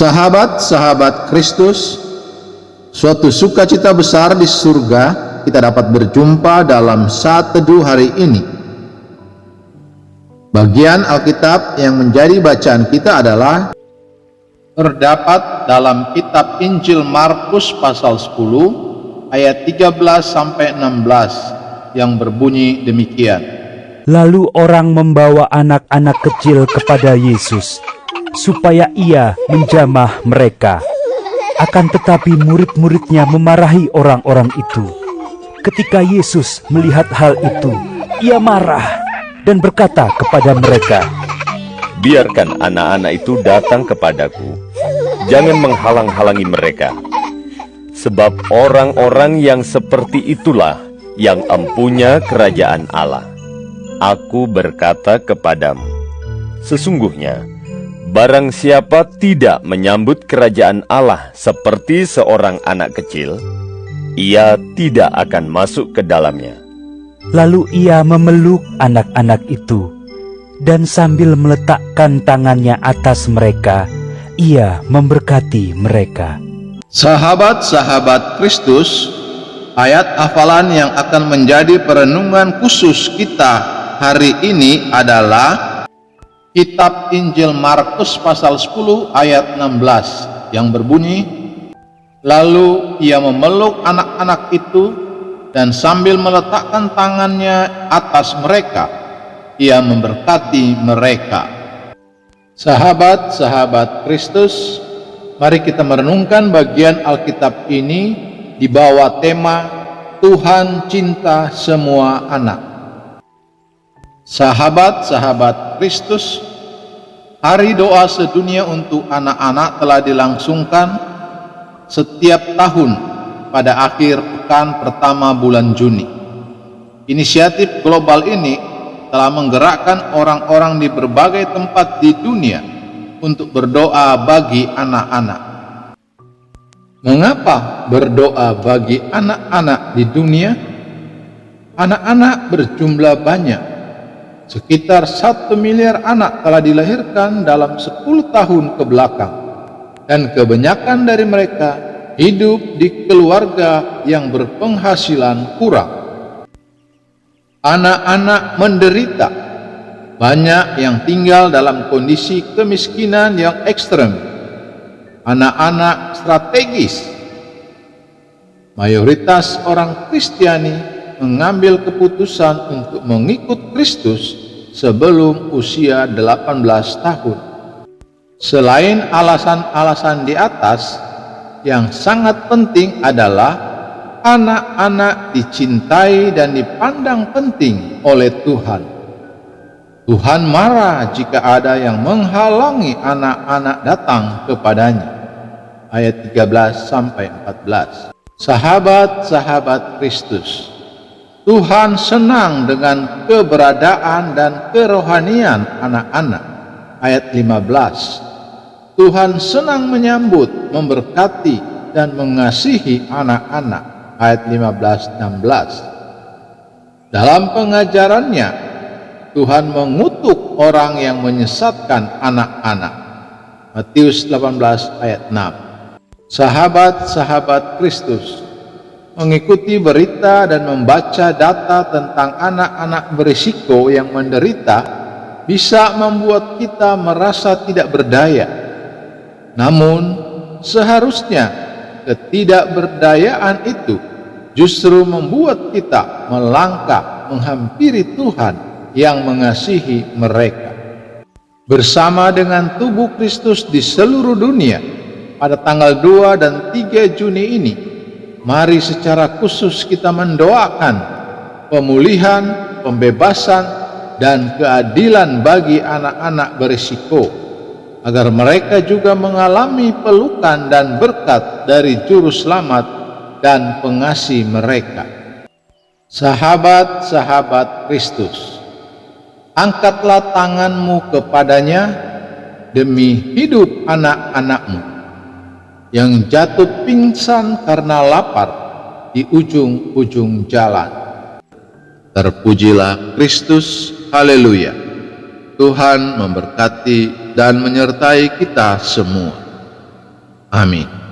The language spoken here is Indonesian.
Sahabat-sahabat Kristus, suatu sukacita besar di surga kita dapat berjumpa dalam saat teduh hari ini. Bagian Alkitab yang menjadi bacaan kita adalah terdapat dalam kitab Injil Markus pasal 10 ayat 13 sampai 16 yang berbunyi demikian. Lalu orang membawa anak-anak kecil kepada Yesus supaya ia menjamah mereka. Akan tetapi murid-muridnya memarahi orang-orang itu. Ketika Yesus melihat hal itu, ia marah dan berkata kepada mereka, "Biarkan anak-anak itu datang kepadaku. Jangan menghalang-halangi mereka. Sebab orang-orang yang seperti itulah yang empunya kerajaan Allah. Aku berkata kepadamu, sesungguhnya, barang siapa tidak menyambut kerajaan Allah seperti seorang anak kecil, ia tidak akan masuk ke dalamnya." Lalu ia memeluk anak-anak itu, dan sambil meletakkan tangannya atas mereka, ia memberkati mereka. Sahabat-sahabat Kristus, ayat hafalan yang akan menjadi perenungan khusus kita hari ini adalah kitab Injil Markus pasal 10 ayat 16 yang berbunyi, "Lalu ia memeluk anak-anak itu dan sambil meletakkan tangannya atas mereka, ia memberkati mereka." Sahabat-sahabat Kristus, mari kita merenungkan bagian Alkitab ini di bawah tema Tuhan cinta semua anak. Sahabat-sahabat Kristus, hari doa sedunia untuk anak-anak telah dilangsungkan setiap tahun pada akhir pekan pertama bulan Juni. Inisiatif global ini telah menggerakkan orang-orang di berbagai tempat di dunia untuk berdoa bagi anak-anak. Mengapa berdoa bagi anak-anak di dunia? Anak-anak berjumlah banyak. Sekitar 1 miliar anak telah dilahirkan dalam 10 tahun ke belakang, dan kebanyakan dari mereka hidup di keluarga yang berpenghasilan kurang. Anak-anak menderita, banyak yang tinggal dalam kondisi kemiskinan yang ekstrem. Anak-anak strategis. Mayoritas orang Kristiani mengambil keputusan untuk mengikut Kristus sebelum usia 18 tahun. Selain alasan-alasan di atas, yang sangat penting adalah anak-anak dicintai dan dipandang penting oleh Tuhan. Tuhan marah jika ada yang menghalangi anak-anak datang kepadanya. Ayat 13 sampai 14. Sahabat-sahabat Kristus, Tuhan senang dengan keberadaan dan kerohanian anak-anak. Ayat 15. Tuhan senang menyambut, memberkati, dan mengasihi anak-anak. Ayat 15-16. Dalam pengajarannya, Tuhan mengutuk orang yang menyesatkan anak-anak. Matius 18 ayat 6. Sahabat-sahabat Kristus, mengikuti berita dan membaca data tentang anak-anak berisiko yang menderita bisa membuat kita merasa tidak berdaya. Namun, seharusnya ketidakberdayaan itu justru membuat kita melangkah menghampiri Tuhan yang mengasihi mereka. Bersama dengan tubuh Kristus di seluruh dunia, pada tanggal 2 dan 3 Juni ini, mari secara khusus kita mendoakan pemulihan, pembebasan, dan keadilan bagi anak-anak berisiko, agar mereka juga mengalami pelukan dan berkat dari Juru Selamat dan pengasih mereka. Sahabat-sahabat Kristus, angkatlah tanganmu kepadanya demi hidup anak-anakmu yang jatuh pingsan karena lapar di ujung-ujung jalan. Terpujilah Kristus, haleluya. Tuhan memberkati dan menyertai kita semua. Amin.